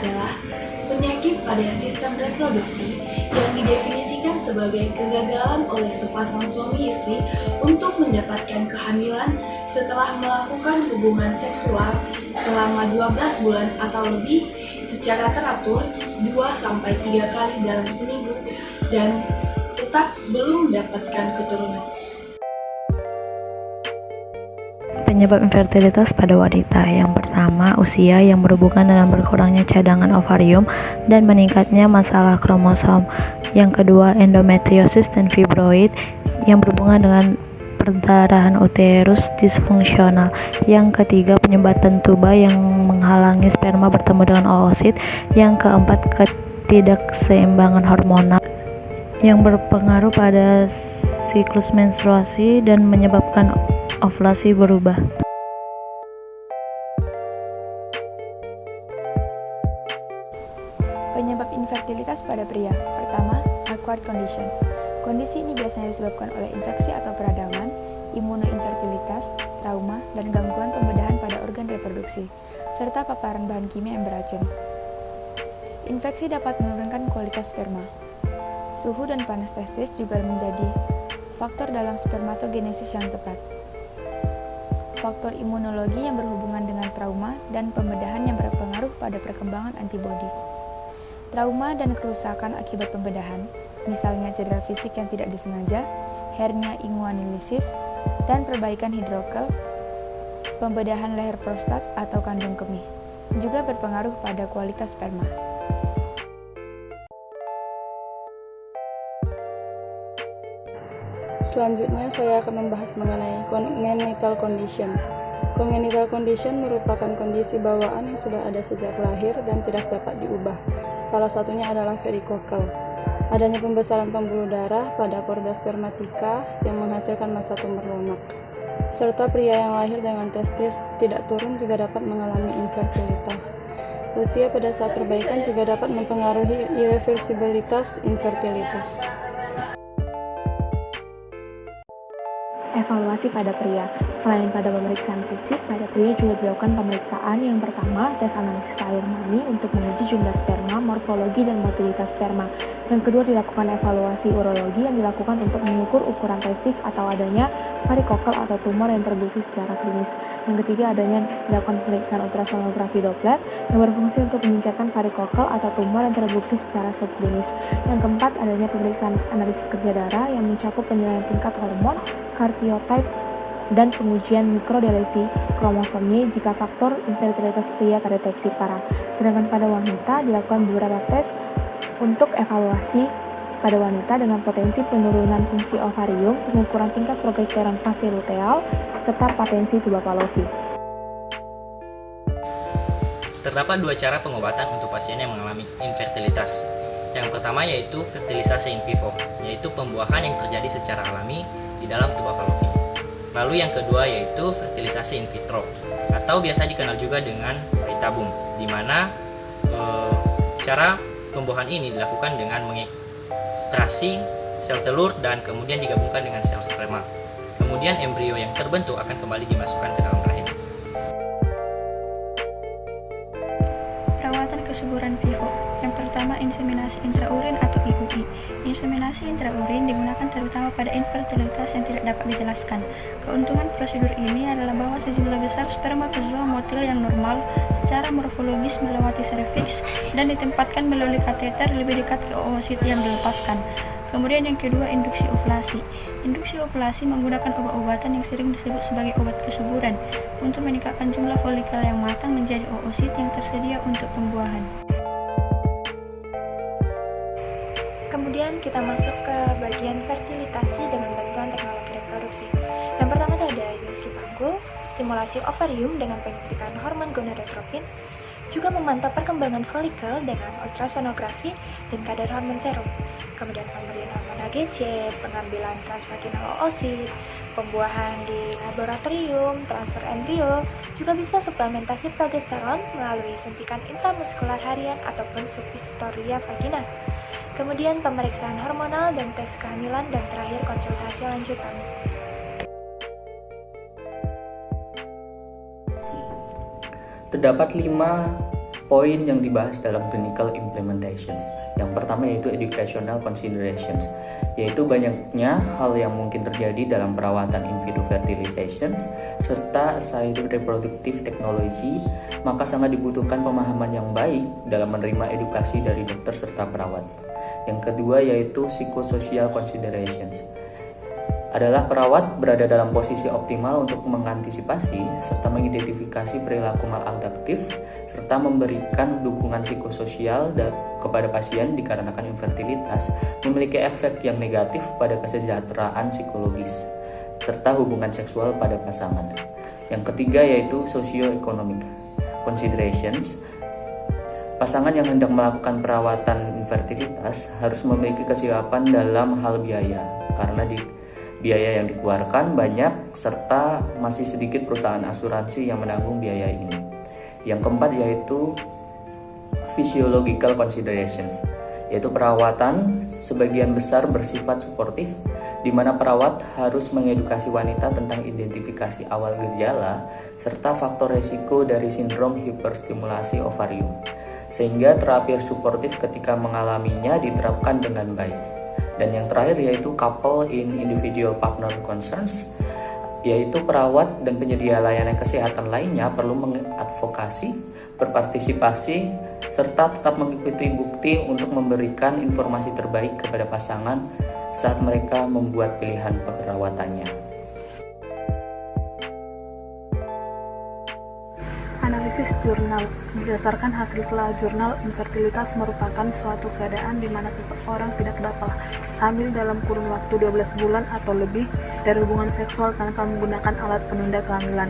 adalah penyakit pada sistem reproduksi yang didefinisikan sebagai kegagalan oleh sepasang suami istri untuk mendapatkan kehamilan setelah melakukan hubungan seksual selama 12 bulan atau lebih secara teratur 2-3 kali dalam seminggu dan tetap belum mendapatkan keturunan. Penyebab infertilitas pada wanita. Yang pertama, usia yang berhubungan dengan berkurangnya cadangan ovarium dan meningkatnya masalah kromosom. Yang kedua, endometriosis dan fibroid yang berhubungan dengan perdarahan uterus disfungsional. Yang ketiga, penyumbatan tuba yang menghalangi sperma bertemu dengan oosit. Yang keempat, ketidakseimbangan hormonal yang berpengaruh pada siklus menstruasi dan menyebabkan ovulasi berubah. Penyebab infertilitas pada pria. Pertama, acquired condition. Kondisi ini biasanya disebabkan oleh infeksi atau peradaban, imunoinfertilitas, trauma, dan gangguan pembedahan pada organ reproduksi, serta paparan bahan kimia yang beracun. Infeksi dapat menurunkan kualitas sperma. Suhu dan panas testis juga menjadi faktor dalam spermatogenesis yang tepat. Faktor imunologi yang berhubungan dengan trauma dan pembedahan yang berpengaruh pada perkembangan antibodi. Trauma dan kerusakan akibat pembedahan, misalnya cedera fisik yang tidak disengaja, hernia inguinalisis, dan perbaikan hidrokel, pembedahan leher prostat atau kandung kemih, juga berpengaruh pada kualitas sperma. Selanjutnya saya akan membahas mengenai congenital condition. Congenital condition merupakan kondisi bawaan yang sudah ada sejak lahir dan tidak dapat diubah. Salah satunya adalah varicocele. Adanya pembesaran pembuluh darah pada korda spermatika yang menghasilkan massa tumor lemak. Serta pria yang lahir dengan testis tidak turun juga dapat mengalami infertilitas. Usia pada saat perbaikan juga dapat mempengaruhi irreversibilitas infertilitas. Evaluasi pada pria. Selain pada pemeriksaan fisik, pada pria juga dilakukan pemeriksaan. Yang pertama, tes analisis air mani untuk menguji jumlah sperma, morfologi, dan motilitas sperma. Yang kedua, dilakukan evaluasi urologi yang dilakukan untuk mengukur ukuran testis atau adanya varicocele atau tumor yang terbukti secara klinis. Yang ketiga, adanya dilakukan pemeriksaan ultrasonografi Doppler yang berfungsi untuk menyingkirkan varicocele atau tumor yang terbukti secara subklinis. Yang keempat, adanya pemeriksaan analisis kerja darah yang mencakup penilaian tingkat hormon, karyotype, dan pengujian mikrodelesi kromosom Y jika faktor infertilitas pria terdeteksi parah. Sedangkan pada wanita dilakukan beberapa tes untuk evaluasi pada wanita dengan potensi penurunan fungsi ovarium, pengukuran tingkat progesteron fase luteal, serta patensi tuba Pavlovi. Terdapat dua cara pengobatan untuk pasien yang mengalami infertilitas. Yang pertama yaitu fertilisasi in vivo, yaitu pembuahan yang terjadi secara alami di dalam tuba Pavlovi. Lalu yang kedua yaitu fertilisasi in vitro, atau biasa dikenal juga dengan tabung, di mana cara pembuahan ini dilakukan dengan mengekstrasi sel telur dan kemudian digabungkan dengan sel sperma. Kemudian embrio yang terbentuk akan kembali dimasukkan ke dalam rahim. Perawatan kesuburan vivo. Yang pertama, inseminasi intraurin atau IUI. Inseminasi intraurin digunakan terutama pada infertilitas yang tidak dapat dijelaskan. Keuntungan prosedur ini adalah bahwa sejumlah besar spermatozoa motil yang normal secara morfologis melewati serviks dan ditempatkan melalui kateter lebih dekat ke oosit yang dilepaskan. Kemudian yang kedua, induksi ovulasi. Induksi ovulasi menggunakan obat-obatan yang sering disebut sebagai obat kesuburan untuk meningkatkan jumlah folikel yang matang menjadi oosit yang tersedia untuk pembuahan. Kemudian kita masuk ke bagian fertilitasi dengan bantuan teknologi reproduksi. Yang pertama itu ada USG panggul, stimulasi ovarium dengan penyuntikan hormon gonadotropin, juga memantau perkembangan folikel dengan ultrasonografi dan kadar hormon serum. Kemudian pemberian hormon HCG, pengambilan transvaginal oosit, pembuahan di laboratorium, transfer embrio, juga bisa suplementasi progesteron melalui suntikan intramuskular harian ataupun subhistoria vagina. Kemudian pemeriksaan hormonal dan tes kehamilan, dan terakhir konsultasi lanjutan. Terdapat 5 poin yang dibahas dalam clinical implementations. Yang pertama yaitu educational considerations, yaitu banyaknya hal yang mungkin terjadi dalam perawatan in vitro fertilization serta assisted reproductive technology, maka sangat dibutuhkan pemahaman yang baik dalam menerima edukasi dari dokter serta perawat. Yang kedua yaitu psychosocial considerations, adalah perawat berada dalam posisi optimal untuk mengantisipasi serta mengidentifikasi perilaku maladaptif serta memberikan dukungan psikososial kepada pasien dikarenakan infertilitas memiliki efek yang negatif pada kesejahteraan psikologis serta hubungan seksual pada pasangan. Yang ketiga yaitu socio-economic considerations. Pasangan yang hendak melakukan perawatan infertilitas harus memiliki kesiapan dalam hal biaya karena biaya yang dikeluarkan banyak serta masih sedikit perusahaan asuransi yang menanggung biaya ini. Yang keempat yaitu physiological considerations, yaitu perawatan sebagian besar bersifat suportif, di mana perawat harus mengedukasi wanita tentang identifikasi awal gejala serta faktor resiko dari sindrom hiperstimulasi ovarium, sehingga terapi suportif ketika mengalaminya diterapkan dengan baik. Dan yang terakhir yaitu couple in individual partner concerns, yaitu perawat dan penyedia layanan kesehatan lainnya perlu mengadvokasi, berpartisipasi, serta tetap mengikuti bukti untuk memberikan informasi terbaik kepada pasangan saat mereka membuat pilihan perawatannya. Analisis jurnal. Berdasarkan hasil telah jurnal, infertilitas merupakan suatu keadaan di mana seseorang tidak dapat hamil dalam kurun waktu 12 bulan atau lebih dari hubungan seksual tanpa menggunakan alat penunda kehamilan.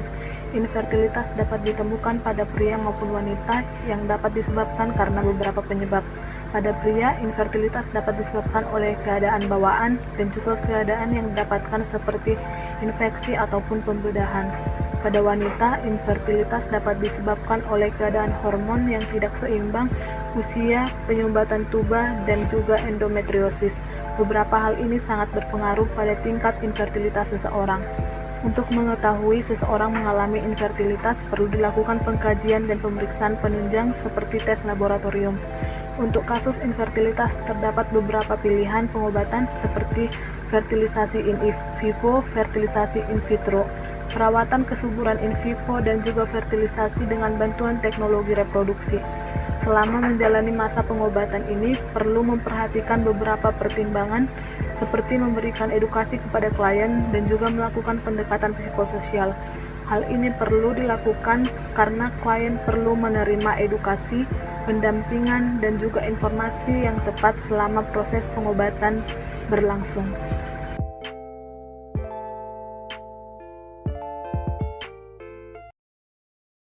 Infertilitas dapat ditemukan pada pria maupun wanita yang dapat disebabkan karena beberapa penyebab. Pada pria, infertilitas dapat disebabkan oleh keadaan bawaan dan juga keadaan yang didapatkan seperti infeksi ataupun pembedahan. Pada wanita, infertilitas dapat disebabkan oleh keadaan hormon yang tidak seimbang, usia, penyumbatan tuba, dan juga endometriosis. Beberapa hal ini sangat berpengaruh pada tingkat infertilitas seseorang. Untuk mengetahui seseorang mengalami infertilitas, perlu dilakukan pengkajian dan pemeriksaan penunjang seperti tes laboratorium. Untuk kasus infertilitas, terdapat beberapa pilihan pengobatan seperti fertilisasi in vivo, fertilisasi in vitro, perawatan kesuburan in vivo, dan juga fertilisasi dengan bantuan teknologi reproduksi. Selama menjalani masa pengobatan ini, perlu memperhatikan beberapa pertimbangan seperti memberikan edukasi kepada klien dan juga melakukan pendekatan psikososial. Hal ini perlu dilakukan karena klien perlu menerima edukasi, pendampingan, dan juga informasi yang tepat selama proses pengobatan berlangsung.